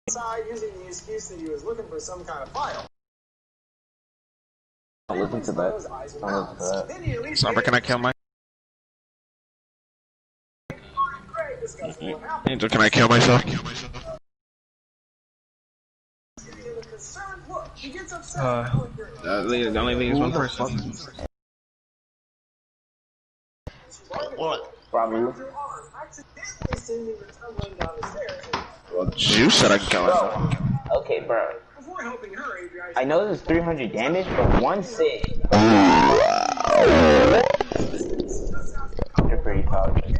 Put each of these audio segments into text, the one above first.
Inside using the excuse that he was looking for some kind of file. Don't listen to that. Don't listen to that. Sorry, can I kill my... Angel, can I kill myself? The only thing is one person. What? Probably. Well, you said I can kill myself. Okay, bro. I know this is 300 damage, but one save. You're pretty toxic.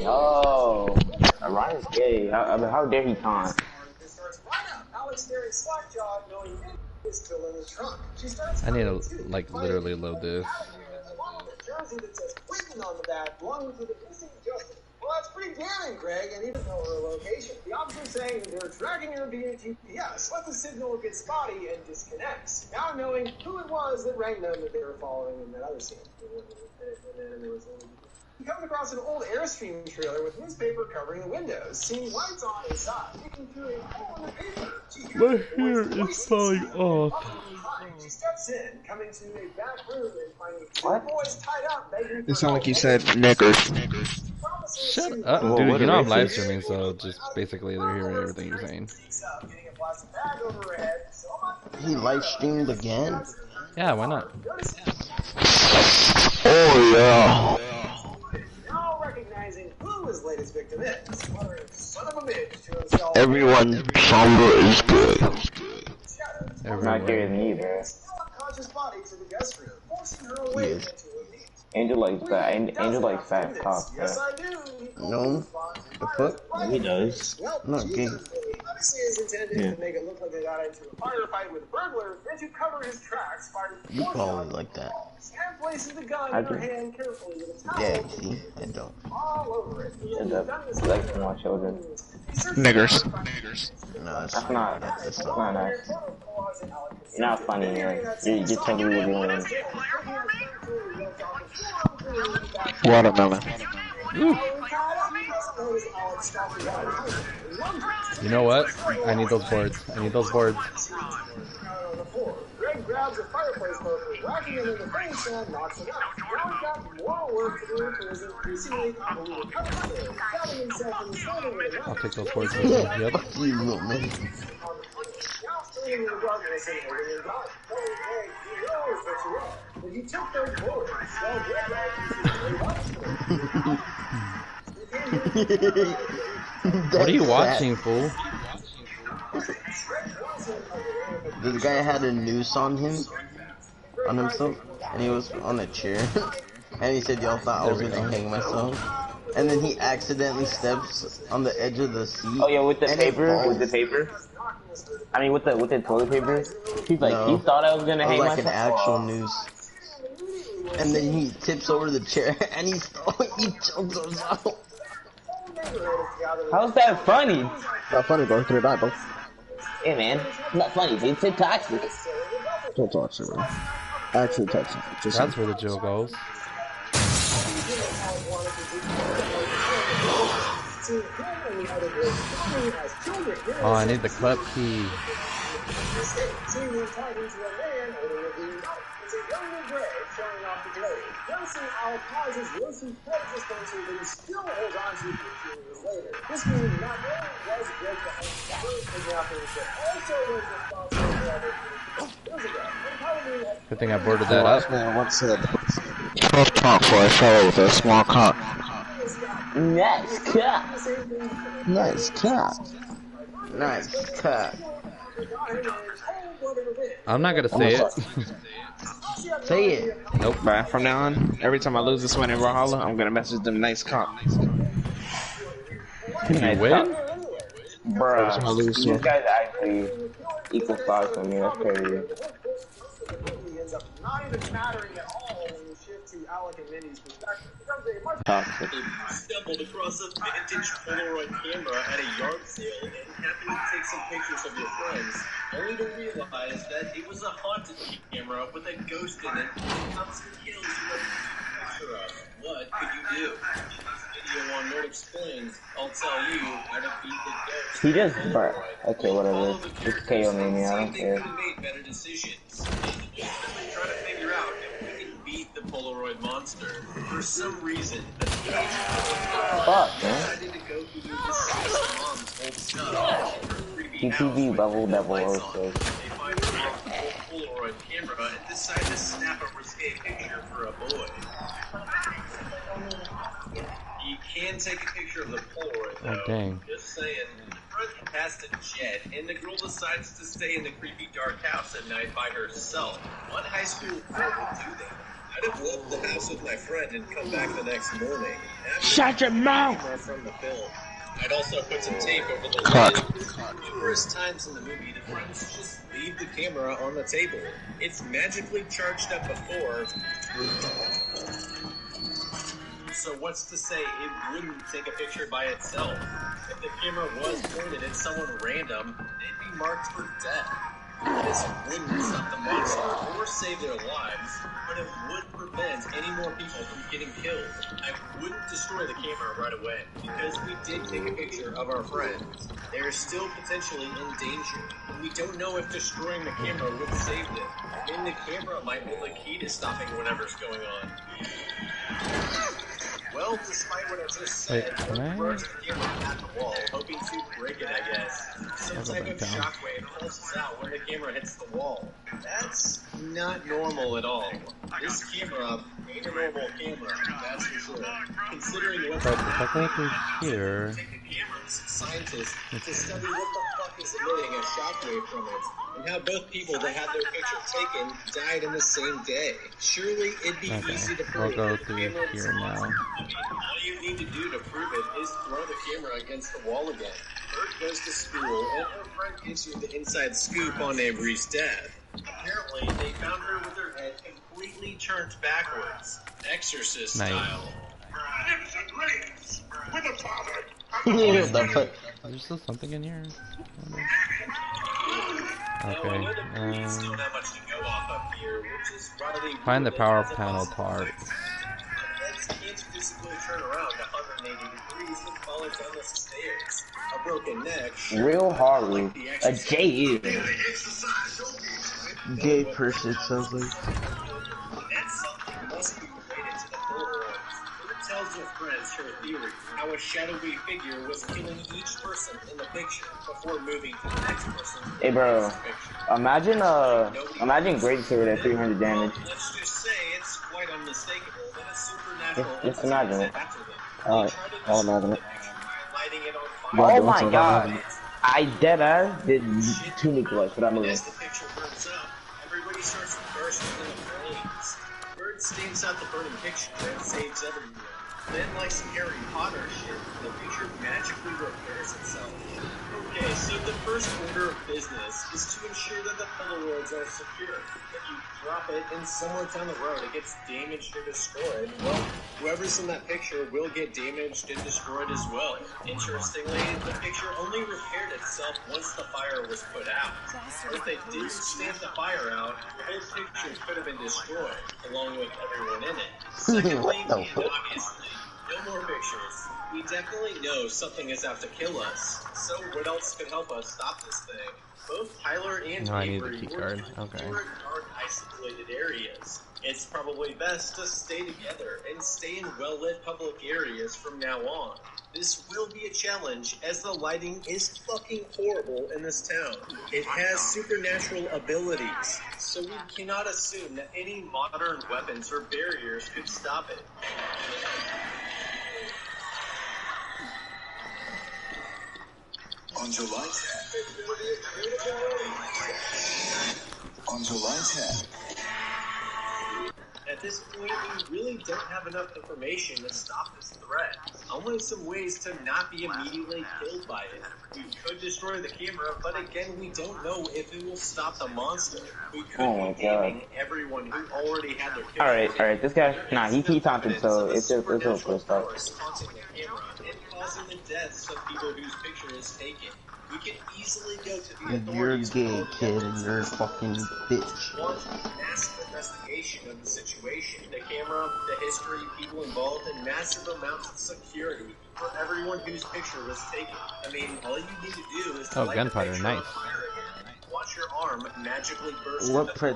No. Ryan's gay. How dare he taunt? I need to, like, literally load this. Well, that's pretty damning, Greg, and even know her location. The officer's saying that they're tracking her via GPS, but the signal gets spotty and disconnects. Now knowing who it was that rang them that they were following in that other scene. He comes across an old Airstream trailer with newspaper covering the windows, seeing lights on inside, looking through a hole in the paper. My hair is falling off. She steps in, coming to a back room and finding two boys tied up, begging for It sounded like you help. said niggers. Shut up, dude. You know I'm live streaming, so just basically they're hearing everything you're saying. He live streamed again? Yeah, why not? Oh yeah. Now recognizing who his latest victim is, muttering son of a bitch to himself. Everyone, Sombra is good. Not good either. Yes. Angel likes that. Angel likes fat cock. Yes, I do. No? The fuck? He does. I'm not gay. Obviously, is intended to make it look like they got into a firefight with a burglar, then to cover his tracks, fired You probably like that. and places the gun in her hand carefully with a towel. Yeah, see? I don't. All over it. He likes to watch children. Niggers. No, it's That's not nice. You're not funny, man. You're totally revealing. Watermelon. Ooh. You know what? I need those boards. I need those boards. Greg grabs a fireplace poker, whacking him in the face and knocks him out. Now he's got more work to do for his increasingly convoluted cover story, stabbing himself in the shoulder with a knife. I'll take those boards with me. Yep. Fuck you, little man. Now standing in the darkness and holding his gun. Telling Greg he knows what you are, but he took those boards. Well, Greg What are you watching, fool? This guy had a noose on himself, and he was on a chair, and he said, y'all thought I was gonna hang myself, and then he accidentally steps on the edge of the seat. Oh yeah, with the paper, I mean, with the toilet paper. He's like, No. he thought I was gonna hang like myself. an actual noose. And then he tips over the chair, and he chokes himself. How's that funny? Not funny, bro. Could have died, bro. Hey man, it's not funny, dude. It's toxic. Don't talk to bro. Actually toxic. Just That's where the joke goes. Oh, I need the clip key. This means not only was Greg the Good thing I boarded that up. man once said. Tough talk for a fellow with a small cock. Nice cut. Nice cock. Nice cock. I'm not gonna say it. Say it. Nope, bruh. From now on, every time I lose this one in Valhalla, I'm gonna message them nice cock. Can you win? Bruh, I lose these one. guys actually equal size for me. That's crazy. ends up not even mattering at all when you shift to Alec and Mindy's perspective. It becomes a much Toxic. Stumbled across a vintage Polaroid camera at a yard sale and happened to take some pictures of your friends, only to realize that it was a haunted camera with a ghost in it. Cops and kills you picture of. What could you do? video on Nerd Explains, I'll tell you how to beat the ghost. He just, but okay, whatever. It's KO me, I don't care. Made better decisions. Try to figure out if we can beat the Polaroid monster. For some reason, the fuck, man. decided to go through this mom's old stuff. PTV level devil also. They find her mom's old Polaroid camera and decide to snap a risque picture for a boy. You can take a picture of the Polaroid, though. Oh, dang. Just saying. The front past a jet, and the girl decides to stay in the creepy dark house at night by herself. One high school girl would do that. I'd have left the house with my friend and come back the next morning. Shut your mouth! From the film. I'd also put some tape over the lid. Numerous times in the movie, the friends just leave the camera on the table. It's magically charged up before. So what's to say it wouldn't take a picture by itself? If the camera was pointed at someone random, they'd be marked for death. This wouldn't stop the monster or save their lives, but it would prevent any more people from getting killed. I wouldn't destroy the camera right away, because we did take a picture of our friends. They're still potentially in danger, and we don't know if destroying the camera would save them. And the camera might be the key to stopping whatever's going on. Well, despite what I just said, I burst the camera at the wall, hoping to break it, I guess. Some type of shockwave pulses out when the camera hits the wall. That's not normal at all. This camera ain't a normal camera, that's for sure. Considering what's here, scientists to study what the fuck is emitting a shockwave from it, and how both people that had their picture taken died in the same day. Surely it'd be easy to prove. I'll go through here now. All you need to do to prove it is throw the camera against the wall again. Bert goes to school, and her friend gives you the inside scoop on Avery's death. Apparently, they found her with her head completely turned backwards, exorcist style. There's still something in here. Okay. Find the power panel part. Can't physically turn around 180 degrees and fall down the stairs. A broken neck. Real hard. A J. Gay person sounds like. That's something must be related to the Polaroids. It tells your friends her theory, how a shadowy figure was killing each person in the picture before moving to the next person. Hey, bro. Imagine Great Sword at 300 damage. Let's just say it's quite unmistakable that a supernatural Just imagine it. Alright, I'll imagine it. lighting it on fire. Oh my god. I deadass did tunic clutch for that movie. As the picture burns up, everybody starts to burst into flames. Bird stamps out the burning picture and saves everyone. Then, like some Harry Potter shit, the picture magically repairs itself. Okay, so the first order of business is to ensure that the Polaroids are secure. If you drop it and somewhere down the road it gets damaged or destroyed, well, whoever's in that picture will get damaged and destroyed as well. Interestingly, the picture only repaired itself once the fire was put out. If they didn't stamp the fire out, the whole picture could have been destroyed, along with everyone in it. Secondly, and obviously, no more pictures. We definitely know something is out to kill us. So what else could help us stop this thing? Both Tyler and Avery were in dark, isolated areas. It's probably best to stay together and stay in well-lit public areas from now on. This will be a challenge as the lighting is fucking horrible in this town. It has supernatural abilities, so we cannot assume that any modern weapons or barriers could stop it. On July 10th. On July 10th. At this point, we really don't have enough information to stop this threat. Only some ways to not be immediately killed by it. We could destroy the camera, but again, we don't know if it will stop the monster. We could be aiming everyone who already had their camera. Alright, this guy, nah, he taunted, so it's a good start. causing the deaths of people whose picture is taken. We can easily go to the You're authorities. gay, kid, and you're a fucking bitch. One massive investigation of the situation, the camera, the history, people involved, and massive amounts of security for everyone whose picture was taken. I mean, all you need to do is to gunpowder, nice. Watch your arm magically burst. What pet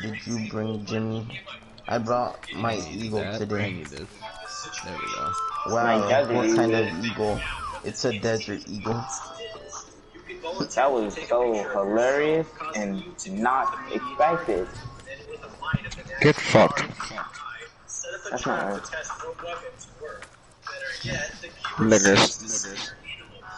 did you bring, Jimmy? I brought my eagle today. I need this. There we go. Wow, what kind of eagle? It's a desert eagle. That was so hilarious and not expected. Get fucked. That's not right. Niggers.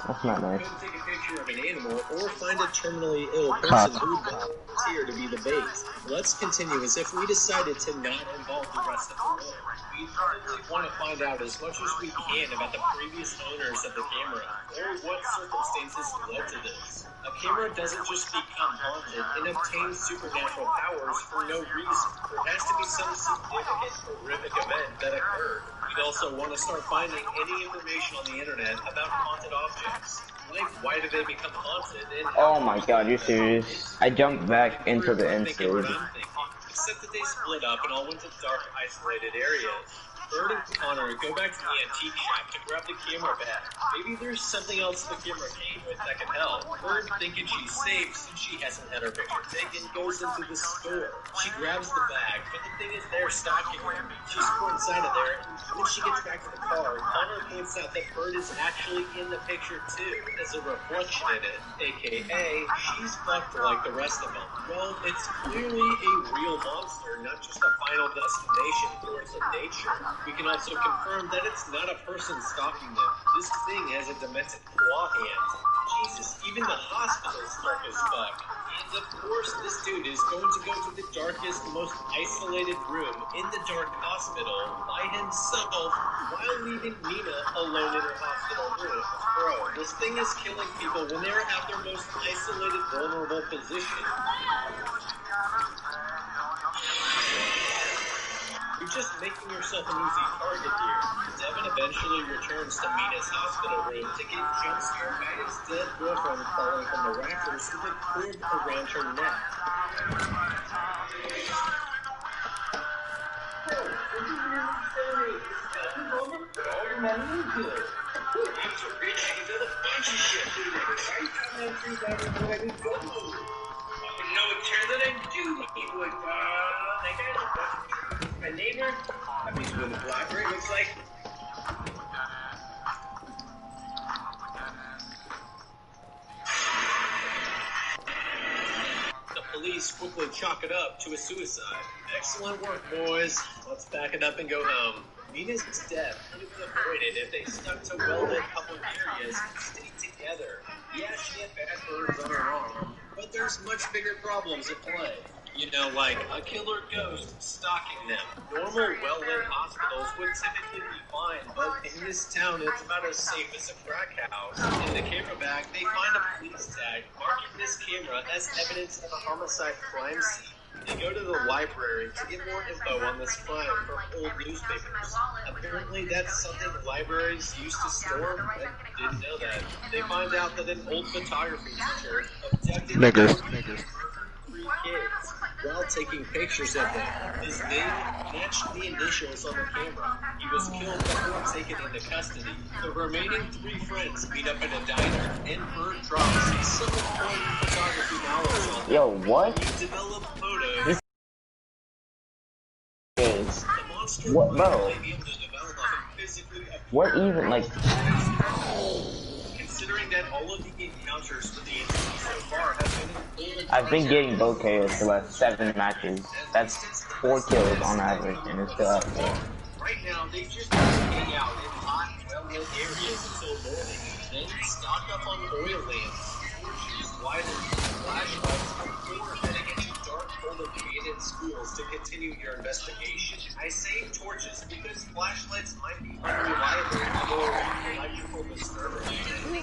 That's not nice. Take a picture of an animal or find a terminally ill person who would volunteer to be the bait. Let's continue as if we decided to not involve the rest of the world. We probably want to find out as much as we can about the previous owners of the camera or what circumstances led to this. A camera doesn't just become haunted and obtain supernatural powers for no reason. There has to be some significant, horrific event that occurred. We'd also want to start finding any information on the internet about haunted objects. Like, why do they become haunted? And Oh my god, you're serious? I jumped back into the episode. Except that they split up and all went to dark, isolated areas. Bird and Connor go back to the antique shop to grab the camera back. Maybe there's something else the camera came with that can help. Bird, thinking she's safe since she hasn't had her picture taken, goes into the store. She grabs the bag, but the thing is they're stalking her. She's put inside of there, and when she gets back to the car, Connor points out that Bird is actually in the picture too. There's a reflection in it, aka she's fucked like the rest of them. Well, it's clearly a real monster, not just a final destination towards a nature. We can also confirm that it's not a person stalking them. This thing has a demented claw hand. Jesus, even the hospital's dark as fuck. And of course, this dude is going to go to the darkest, most isolated room in the dark hospital by himself while leaving Nina alone in her hospital room. Bro, this thing is killing people when they're at their most isolated, vulnerable position. You're just making yourself an easy target here. Devin eventually returns to Mina's hospital room to get jump-scared by his dead girlfriend falling from the rafters with a cord around her neck. My neighbor, that means where the blackberry looks like. The police quickly chalk it up to a suicide. Excellent work, boys. Let's back it up and go home. Nina's death could have been avoided if they stuck to well-lit public areas and stayed together. Yeah, she had bad burns on her arm, but there's much bigger problems at play. You know, like a killer ghost stalking them. Normal, well-lit hospitals would typically be fine, but in this town, it's about as safe as a crack house. In the camera bag, they find a police tag marking this camera as evidence of a homicide crime scene. They go to the library to get more info on this crime from old newspapers. Apparently, that's something libraries used to store. I didn't know that. They find out that an old photography teacher abducted Niggers. 3 kids while taking pictures of them. His name matched the initials on the camera. He was killed before taken into custody. The remaining 3 friends meet up in a diner, and Bird drops some important photography knowledge on them. Yo, what? You develop photos. Is The monster what, bro? may be able to develop a physically What even, like, considering that all of the encounters for the entity so far have been I've been getting bow KOs for like 7 matches. That's 4 kills on average, and it's still out there. Right now, they just hang out in hot, well-lit areas until morning, then stock up on oil lamps, torches, lighters, flashlights, before heading into dark, cold, abandoned schools to continue your investigation. I say torches because flashlights might be unreliable or electrical disturbance, and they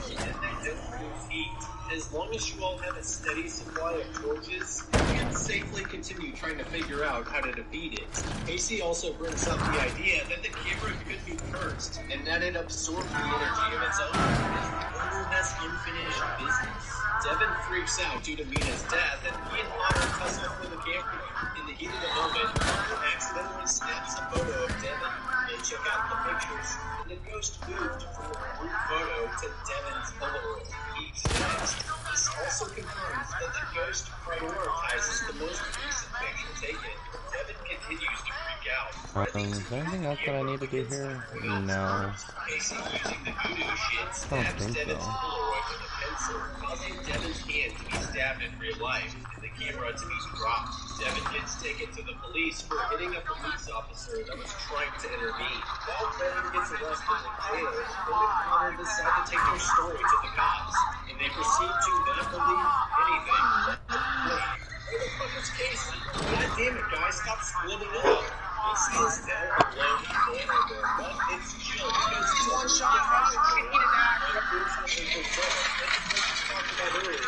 don't produce heat. As long long as you all have a steady supply of torches, you can safely continue trying to figure out how to defeat it. Casey also brings up the idea that the camera could be cursed, and that it absorbed the energy of its owner. The owner has unfinished business. Devin freaks out due to Mina's death, and he and Connor tussle for the camera. In the heat of the moment, Connor accidentally snaps a photo of Devin. They check out the pictures, and the ghost moved from the group photo to Devin's Polaroid. He's next. This also confirms that the ghost prioritizes the most recent picture taken. Devin continues to freak out. Is there anything else that I need to do here? No. Casey using the voodoo shit stabs Devin's Polaroid with a pencil, causing Devin's hand to be stabbed in real life, and the camera to be dropped. Devin gets taken to the police for hitting a police officer that was trying to intervene. While Devin gets arrested in jail, Bill and Connor decide to take their story to the cops, and they proceed to not believe anything. Wait, where the fuck is Casey? God damn it, guys, stop splitting up. Casey is now alone and vulnerable, but it's chill because he's one shot. Unfortunately for Devin, as we talked about earlier,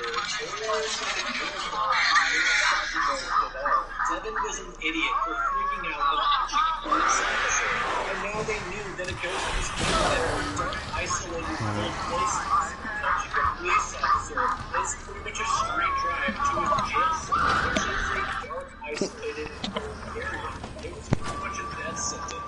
Devin was an idiot for freaking out when punching a police officer, and now they knew that a ghost was killed there in dark, isolated, cold places. Punching a police officer is pretty much a straight drive to his jail cell, which is a dark, isolated, and cold area. It was pretty much a death sentence.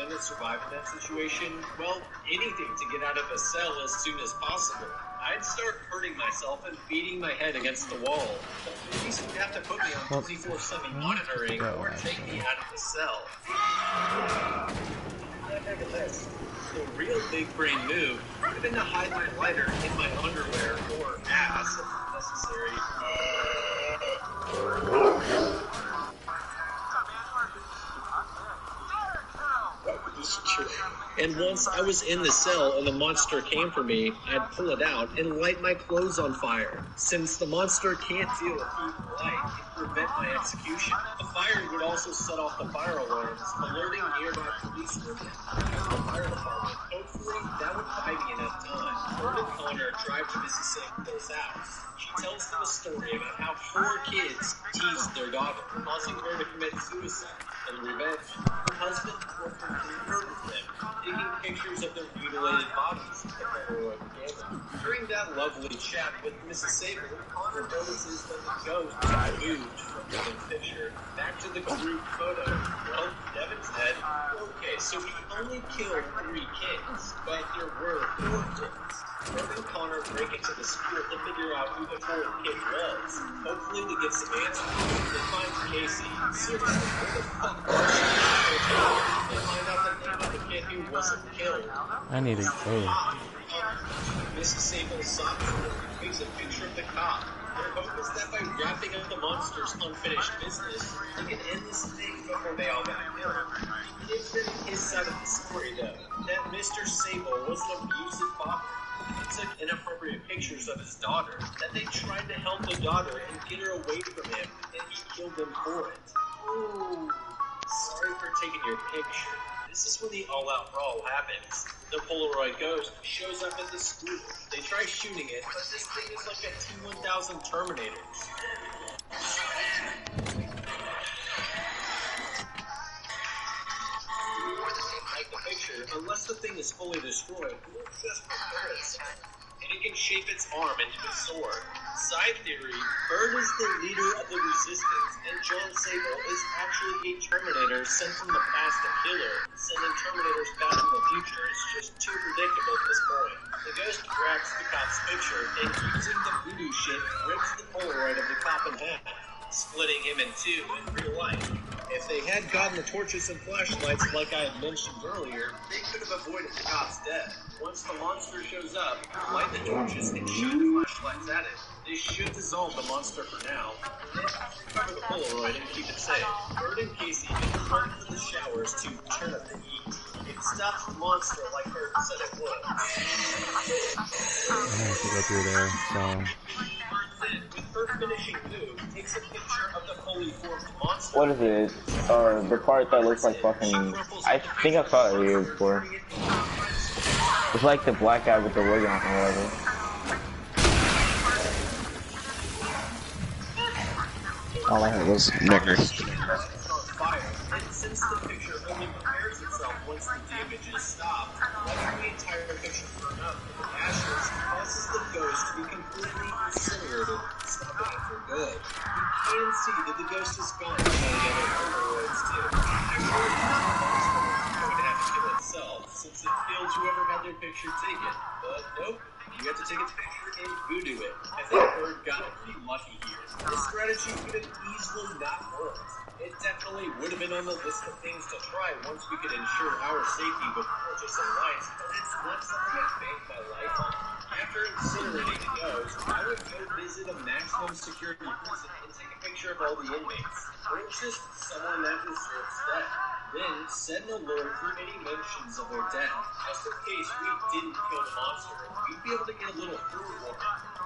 To survive in that situation, well, anything to get out of a cell as soon as possible. I'd start hurting myself and beating my head against the wall. The police would have to put me on 24/7 monitoring or take me out of the cell. Look at this. The real big brain move would have been to hide my lighter in my underwear or ass if necessary. And once I was in the cell and the monster came for me, I'd pull it out and light my clothes on fire. Since the monster can't deal with heat and light, it would prevent my execution. The fire would also set off the fire alarms, alerting nearby policemen and the fire department. Hopefully, that would buy me enough time. Bird and Connor drive to Mrs. Samuel's house. She tells them a story about how 4 kids teased their daughter, causing her to commit suicide. In revenge, her husband murdered them, taking pictures of their mutilated bodies with the Polaroid camera. During that lovely chat with Mrs. Sable, Connor notices that the ghost has moved from Devin's picture back to the group photo. Well, Devin's dead. Okay, so he only killed 3 kids, but there were 4 kids. Bird and Connor break into the school to figure out who the 4th kid was. Hopefully to get some answers. They find Casey. Seriously, where the fuck was she? They find out the name of the kid who wasn't killed. I need to go. Mrs. Sable's sophomore takes a picture of the cop. Their hope is that by wrapping up the monster's unfinished business, they can end this thing before they all got killed. He gives them his side of the story, though, that Mr. Sable was an abusive father. He took inappropriate pictures of his daughter, that they tried to help the daughter and get her away from him, and he killed them for it. Ooh, sorry for taking your picture. This is when the all-out brawl happens. The Polaroid ghost shows up at the school. They try shooting it, but this thing is like a T-1000 Terminators. Like the picture, unless the thing is fully destroyed, it will just prepare itself. And it can shape its arm into a sword. Side theory, Bird is the leader of the resistance, and John Sable is actually a Terminator sent from the past to kill her. Sending Terminators back from the future is just too predictable at this point. The ghost grabs the cop's picture, and using the voodoo shit, rips the Polaroid of the cop in half, splitting him in 2 in real life. If they had gotten the torches and flashlights like I had mentioned earlier, they could have avoided the cop's death. Once the monster shows up, light the torches and shoot the flashlights at it. They should dissolve the monster for now, and then recover the Polaroid and keep it safe. Bird and Casey get run for the showers to turn up the heat. It's stopped the monster like Bird said it would. I have to go through there, so... With her finishing move, takes a picture of the fully formed monster. What is it? Or the part that looks like fucking... I think I saw it here before. It's like the black guy with the wig on or whatever. All I heard was niggers. Since the picture only repairs itself once the damage is stopped, letting the entire picture burn up in the ashes causes the ghost to be completely incinerated, stopping it for good. You can see that the ghost is gone from all the other Polaroids too. Actually, the monster was going to have to kill itself, since it killed whoever had their picture taken. But nope, you have to take its picture and voodoo it. I think Bird got it pretty lucky here. This strategy could have easily not worked. It definitely would have been on the list of things to try once we could ensure our safety with purchasing lights, but it's not something I've banked my life on. After incinerating the ghost, I would go visit a maximum security prison and take a picture of all the inmates, or just someone that deserves death. Then send an alert through any mentions of their death, just in case we didn't kill the monster. We'd be able to get a little forewarning.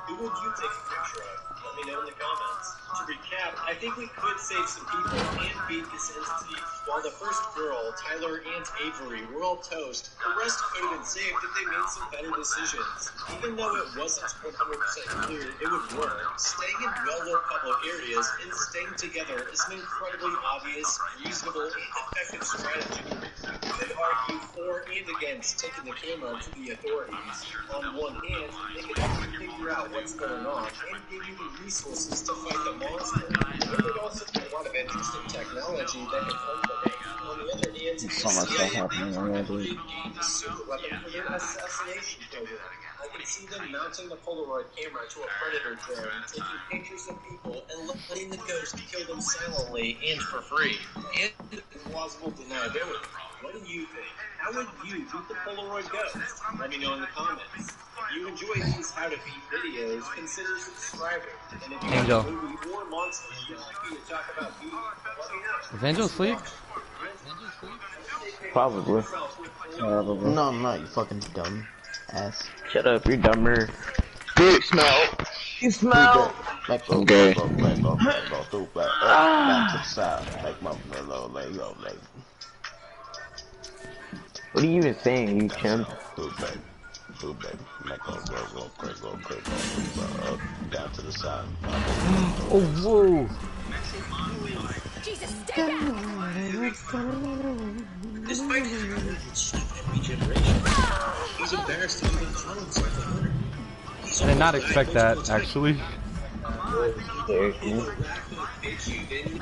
Who would you take a picture of? Let me know in the comments. To recap, I think we could save some people and beat this entity. While the first girl, Tyler and Avery, were all toast, the rest could have been saved if they made some better decisions. Even though it wasn't 100% clear it would work, staying in well-lit public areas and staying together is an incredibly obvious, reasonable, and effective strategy. They argue for and against taking the camera to the authorities. On one hand, they can help you figure out what's going on and give you the resources to fight the monster. But there'd also be a lot of interesting technology that can implement. On the other hand, the CIA gained a super weapon for their assassination program. I can see them mounting the Polaroid camera to a predator drone, taking pictures of people and letting the ghost kill them silently and for free. And plausible deniability. What do you think? How would you beat the Polaroid ghost? Let me know in the comments. If you enjoy these how to beat videos, consider subscribing. And if you have a movie or monster you'd like me to talk about beating, let me know. Is Angel asleep? Probably. No, I'm not, you fucking dumb ass. Shut up, you're dumber. Good smell. You smell. Let go, Okay. let go, back to the side. Like my let go. What are you even saying, you chimp? Move back. Let go, up, down to the side. Oh, whoa. Jesus, stay back! Despite his regeneration, he's embarrassed to even call himself a hunter. I did not expect that, actually.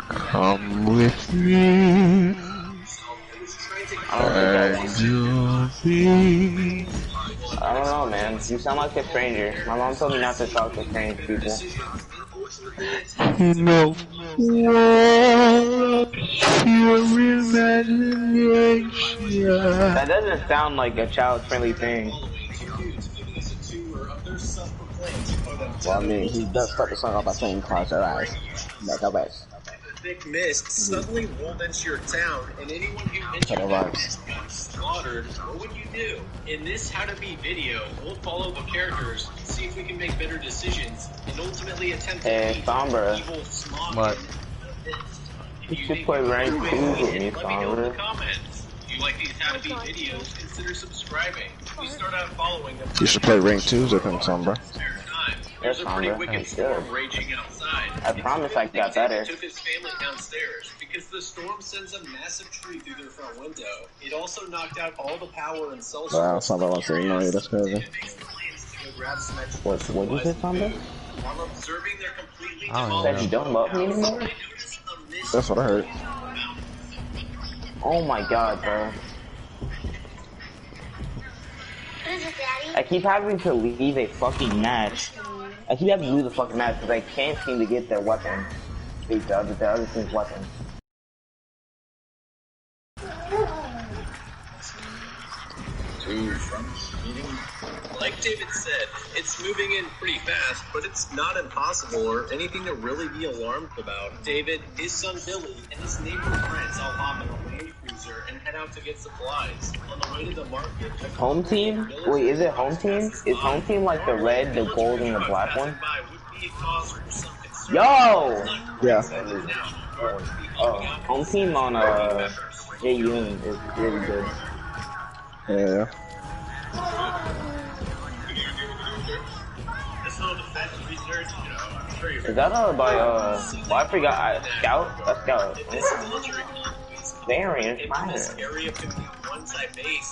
Come with me. I don't know, man. You sound like a stranger. My mom told me not to talk to strange people. No. Your imagination. That doesn't sound like a child-friendly thing. Well, I mean, he does start the song off by saying close your eyes. Back up ass. Thick mist suddenly rolled into your town, and anyone who entered got slaughtered. What would you do? In this How to Beat video, we'll follow the characters, see if we can make better decisions, and ultimately attempt to beat Sombra. evil Smog. What? You should play rank 2 with me, Let me know in the Sombra. comments. If you like these How to Beat videos, consider subscribing. We start out following them. You should play rank 2s with him, son, bro. There's a pretty Sombra. wicked storm raging outside. I promise I got better. Took his family downstairs because the storm sends a massive tree through their front window. It also knocked out all the power and cell Wow, service. Sombra wants to ignore you, that's crazy. What did you say, Sombra? While observing their completely I don't That you don't love me anymore? That's what I heard. Oh my god, bro. I keep having to leave a fucking match. I keep having to lose a fucking match because I can't seem to get their weapon. The other team's weapon. Like David said, it's moving in pretty fast, but it's not impossible or anything to really be alarmed about. David, his son Billy, and his neighbor friends all hop in a Land Cruiser and head out to get supplies. On the way exploited the market. Home team? Wait, is it home team? Is home team like the red, the gold, and the black one? Yo! Yeah. Home team on Jay Yoon is really good. Yeah. Is that by well, I forgot, Scout? That's Scout. Variant Fire.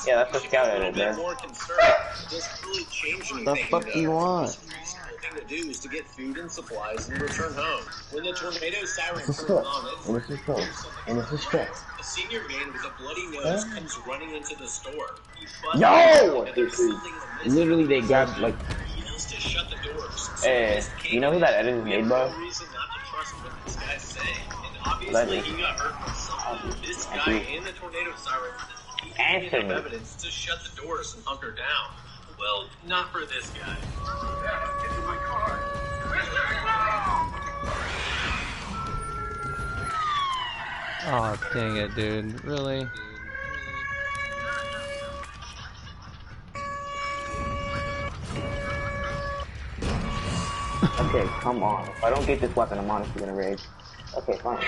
Yeah, that's the Scout edit there. The fuck you want? Thing to do is to get food and supplies and return home. When the tornado siren It's a turns stress. on, And it's a stress. a senior man with a bloody nose comes running into the store. Yo! Literally, they grabbed, like, Yells to shut the doors. you know who that edit is made by? Reason not to trust what this guy's saying. And obviously, he got hurt from something. This guy and the tornado siren Answer me. evidence to shut the doors and hunker down. Well, not for this guy. Oh, dang it, dude. Really? Okay, come on. If I don't get this weapon, I'm honestly gonna rage. Okay, fine.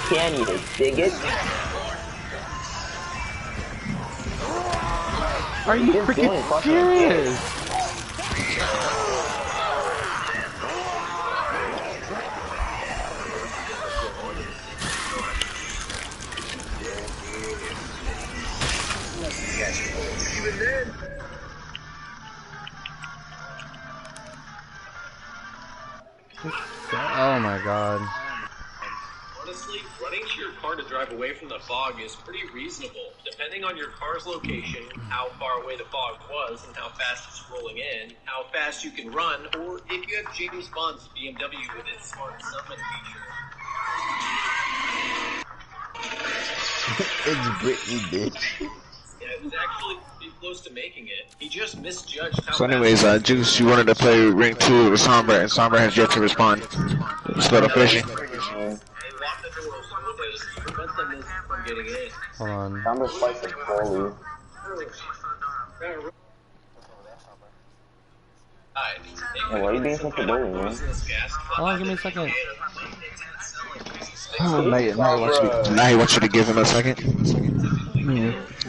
Can you dig it? Are you freaking serious? Even then. Oh my god. Honestly, running to your car to drive away from the fog is pretty reasonable, depending on your car's location, how far away the fog was, and how fast it's rolling in, how fast you can run, or if you have James Bond's BMW with its smart summon feature. It's Britney, bitch. Yeah, it was actually pretty close to making it. He just misjudged how So anyways, Juice, you wanted to play Ring 2 with Sombra, and Sombra has yet to respond. It's a little fishy. Hold on. I'm just slicing fully. Hey, why are you being such a bully, man? Hold on, give me a second. Now he wants you to give him a second.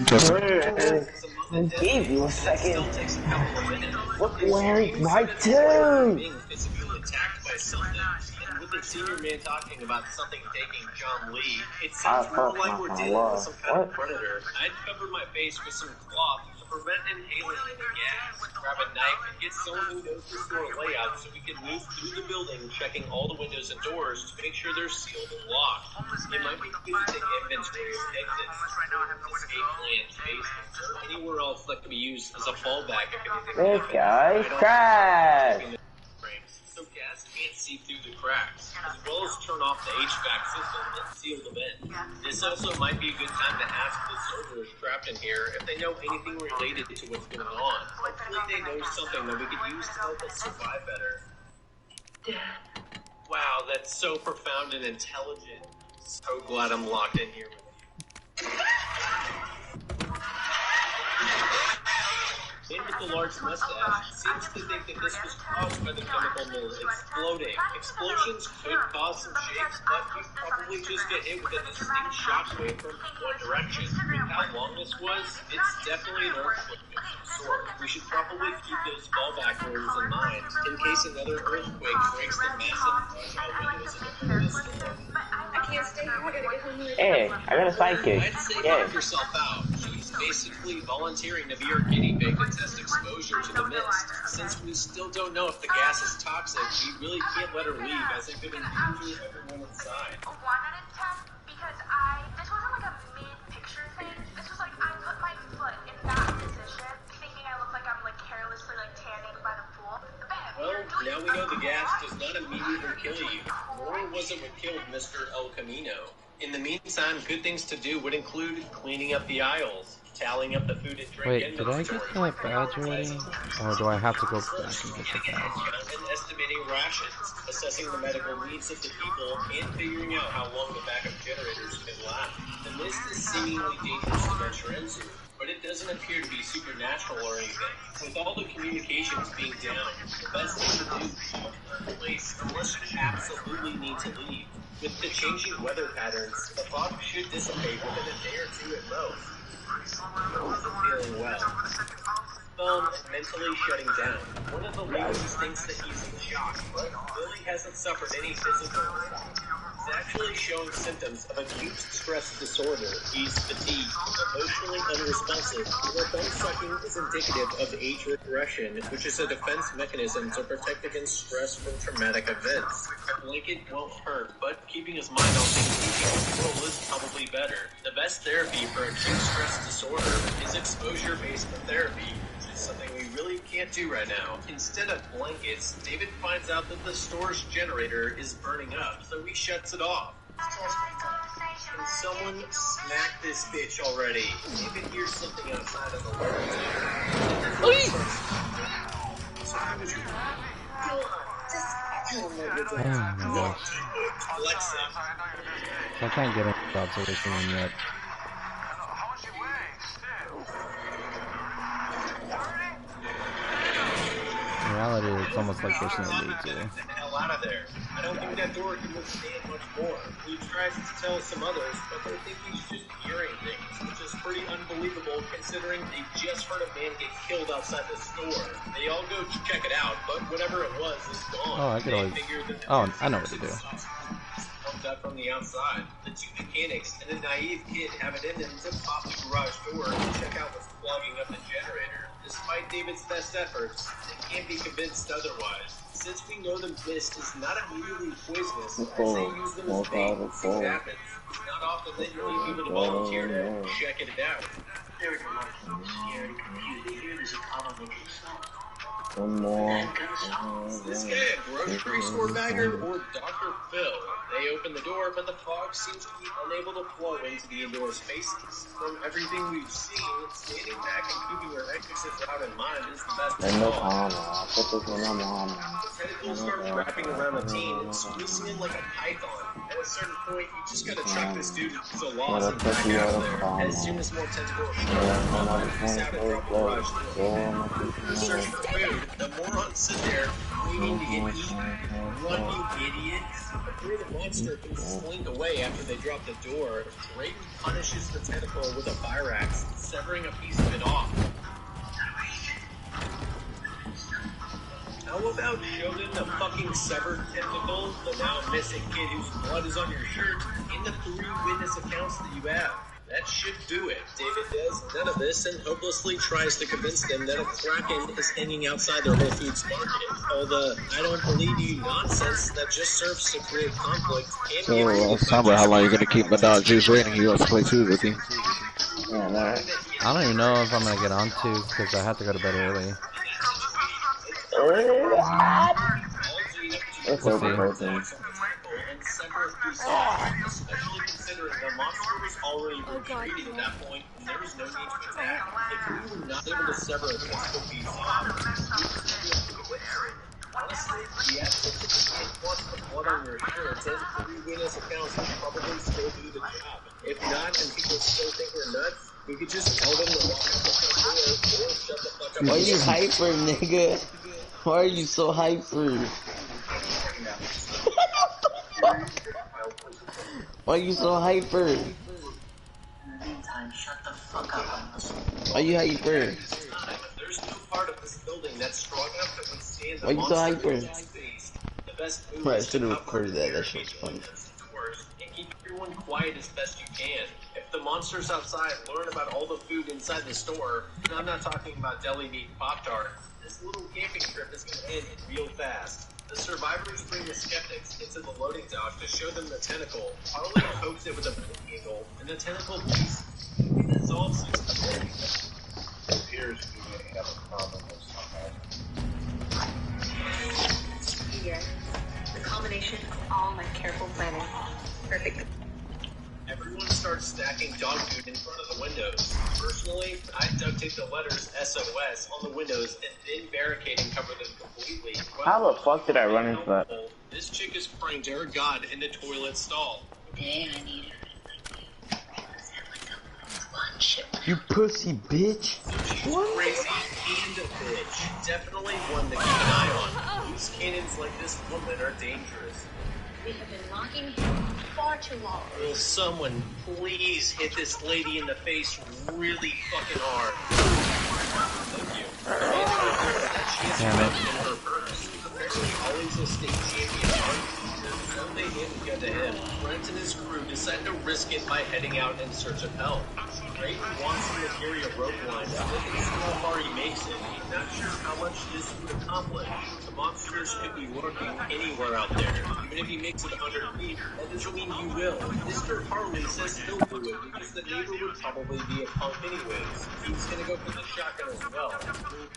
Just I gave you a second. Look where it's my turn! With the senior man talking about something taking John Lee, it seems more like we're dealing with some kind of predator. I'd cover my face with some cloth to prevent inhaling the gas. Grab a knife and get someone who knows the store layout so we can move through the building, checking all the windows and doors to make sure they're sealed and locked. It might be good to take inventory of exits, escape plans, basements, or anywhere else that can be used as a fallback if anything This happens. guy's trash! So gas can't see through the cracks, as well as turn off the HVAC system and seal the vent. This also might be a good time to ask the servers trapped in here if they know anything related to what's going on. Hopefully they know something that we could use to help us survive better. Wow, that's so profound and intelligent. So glad I'm locked in here with you. Man with the large mustache seems to think that this was caused by the chemical mill exploding. Explosions could cause some shakes, but we'd probably just get hit with a distinct shockwave from one direction. With how long this was, it's definitely an earthquake of some sort. We should probably keep those fallback rules in mind, in case another earthquake breaks the massive fragile windows of the storm. I can't stay here. I gotta get home. Hey, I got a sidekick. I'd say Yeah. knock yourself out. She's basically volunteering to be our guinea pig to test exposure to the mist. Since we still don't know if the gas is toxic, we really can't let her leave, as it could injure everyone inside. 1 out of 10 because this wasn't like a mid-picture thing. This was like I put my foot in that position, thinking I look like I'm like carelessly like tanning by the pool. Well, now we know the gas does not immediately kill you, nor was it what killed Mr. El Camino. In the meantime, good things to do would include cleaning up the aisles, tallying up the food and drink Wait, did I get that badge already? Or do I have to go back and get the badge? And estimating rations, assessing the medical needs of the people, and figuring out how long the backup generators can last. The list is seemingly dangerous to venture into, but it doesn't appear to be supernatural or anything. With all the communications being down, the best thing to do is shelter in place unless you absolutely need to leave. With the changing weather patterns, the fog should dissipate within a day or two at most. Feeling well. Thumb mentally shutting down. One of the ladies thinks that he's in shock, but Billy hasn't suffered any physical effects. He's actually showing symptoms of acute stress disorder. He's fatigued, emotionally unresponsive, and the thumb sucking is indicative of age regression, which is a defense mechanism to protect against stress from traumatic events. A blanket won't hurt, but keeping his mind on things he can control is probably better. The best therapy for acute stress disorder is exposure-based therapy, which is something we really can't do right now. Instead of blankets, David finds out that the store's generator is burning up, so he shuts it off. Can someone smack this bitch already? David hears something outside of the window. Oh my gosh. Alexa. I can't get any observation in yet. In reality, it's almost like pushing the lead too. Get the hell out of there. I don't think that door can withstand much more. He tries to tell some others, but they think he's just hearing things, which is pretty unbelievable considering they just heard a man get killed outside the store. They all go check it out, but whatever it was is gone. Oh, I could always... Oh, I know what to do. Comes out from the outside. The two mechanics and a naive kid have it in them to pop the garage door and check out what's clogging up the generator. Despite David's best efforts, they can't be convinced otherwise. Since we know the mist is not immediately poisonous, as they use them as bait, things happen. It's not often that you need people to volunteer to check it out. There's a problem. One more. Is this guy a grocery store bagger or Dr. Phil? They open the door, but the fog seems to be unable to flow into the indoor spaces. From everything we've seen, standing back and keeping your exits out in mind is the best of all. The tentacles start wrapping around the teen and squeezing in like a python. At a certain point, you just gotta chuck this dude who's a loss and back out of there. As soon as more tentacles show up, he's out and drop the garage door. The search for food. The morons sit there waiting to get eaten. One, you idiots. Before the monster can slink away after they drop the door, Drayton punishes the tentacle with a fire axe, severing a piece of it off. How about shoving the fucking severed tentacle, the now missing kid whose blood is on your shirt, in the 3 witness accounts that you have? That should do it. David does none of this and hopelessly tries to convince them that a kraken is hanging outside their Whole Foods market. All the "I don't believe you" nonsense that just serves to create conflict can be let's talk about how long you're gonna keep my dog Juice waiting. He wants to play too with you. I don't even know if I'm gonna get on to because I have to go to bed early. Let's see. Especially considering the monster was already retreating at that point, and there was no need to attack. If we were not able to sever a tentacle piece off, honestly, the aspect plus the blood on your shirt says 3 witness accounts will probably still do the job. If not, and people still think we're nuts, we could just tell them to walk out the front door or shut the fuck up. Why are you hyper, nigga? Why are you so hyper? Why are you so hyper? In the meantime, shut the fuck up. Why are you hyper? There's no part of this building that's strong enough to withstand the Why are you so hyper? The best move Right, I is should have to recorded that. That shit was funny. and keep everyone quiet as best you can. If the monsters outside learn about all the food inside the store, and I'm not talking about deli meat and Pop-Tart, this little camping trip is going to end real fast. The survivors bring the skeptics into the loading dock to show them the tentacle. Harley pokes it with a big eagle, and the tentacle piece dissolves into the loading dock. It appears we may have a problem with some. Yes. The combination of all my careful planning. Perfect. Everyone starts stacking dog food in front of the windows. Personally, stick the letters SOS on the windows and then barricade and cover them completely. How the fuck did I run into that? This chick is pranked her god in the toilet stall. Today I need You pussy bitch. She's crazy and a bitch. Definitely one to keep an eye on. Loose cannons like this woman are dangerous. We have been mocking him far too long. Will someone please hit this lady in the face really fucking hard? Thank you. Damn it. In her purse. Apparently always a state champion argument. So they hit and go to him. Brent and his crew decide to risk it by heading out in search of help. Drake wants him to carry a rope line, so they can see how far he makes it. Not sure how much this would accomplish. The monsters could be lurking anywhere out there. Even if he makes it 100 feet, that doesn't mean you will. Mr. Harley says he'll do it because the neighbor would probably be a punk anyways. He's gonna go for the shotgun as well.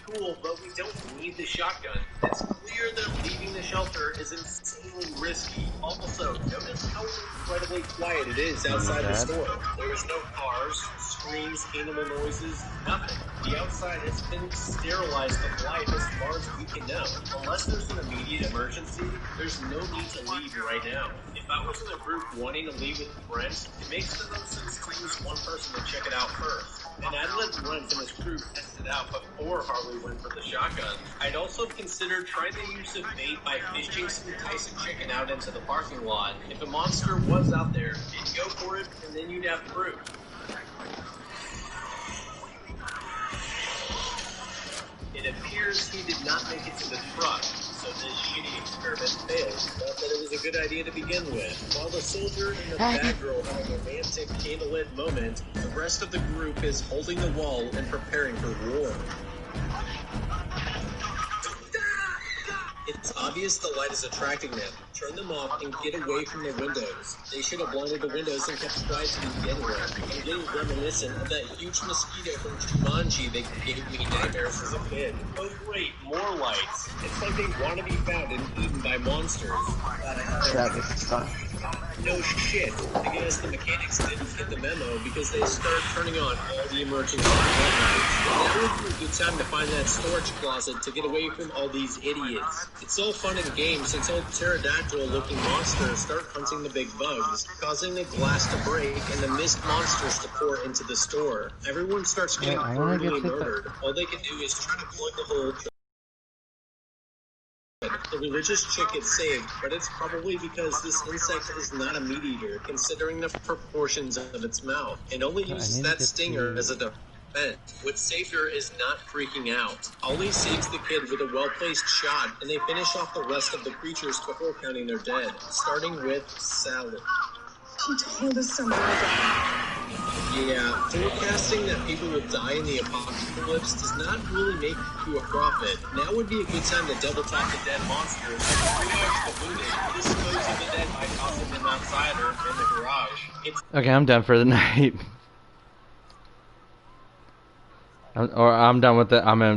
Cool, but we don't need the shotgun. It's clear that leaving the shelter is insanely risky. Also, notice how incredibly quiet it is outside the store. There's no cars, screams, animal noises, nothing. The outside has been sterilized of life as far as we can know. Unless there's an immediate emergency, there's no need to leave right now. If I was in a group wanting to leave with Brent, it makes the most sense to use one person to check it out first. And I'd let Brent and his crew test it out before Harley went for the shotgun. I'd also consider trying to use a bait by fishing some Tyson chicken out into the parking lot. If a monster was out there, you'd go for it, and then you'd have proof. It appears he did not make it to the truck, so this shitty experiment failed. Thought that it was a good idea to begin with. While the soldier and the bad girl have a romantic candlelit moment, the rest of the group is holding the wall and preparing for war. It's obvious the light is attracting them. Turn them off and get away from the windows. They should have blinded the windows and kept quiet to begin with. I'm getting reminiscent of that huge mosquito from Jumanji that gave me nightmares as a kid. Oh great, more lights. It's like they want to be found and eaten by monsters. No shit. I guess the mechanics didn't get the memo because they started turning on all the emergency lights. That would be a good time to find that storage closet to get away from all these idiots. It's all fun and games until pterodactyl-looking monsters start hunting the big bugs, causing the glass to break and the mist monsters to pour into the store. Everyone starts getting brutally murdered. All they can do is try to plug the hole. The religious chick gets saved, but it's probably because this insect is not a meat eater, considering the proportions of its mouth, and only uses that stinger as a defense. What's safer is not freaking out. Ollie saves the kid with a well-placed shot, and they finish off the rest of the creatures before counting their dead, starting with Salad. She told us something about Yeah, forecasting that people will die in the apocalypse does not really make you a prophet. Now would be a good time to double tap the dead monsters, triage the wounded, dispose of the dead by tossing them outside or in the garage. Okay, I'm done for the night. I'm done with it. I'm in.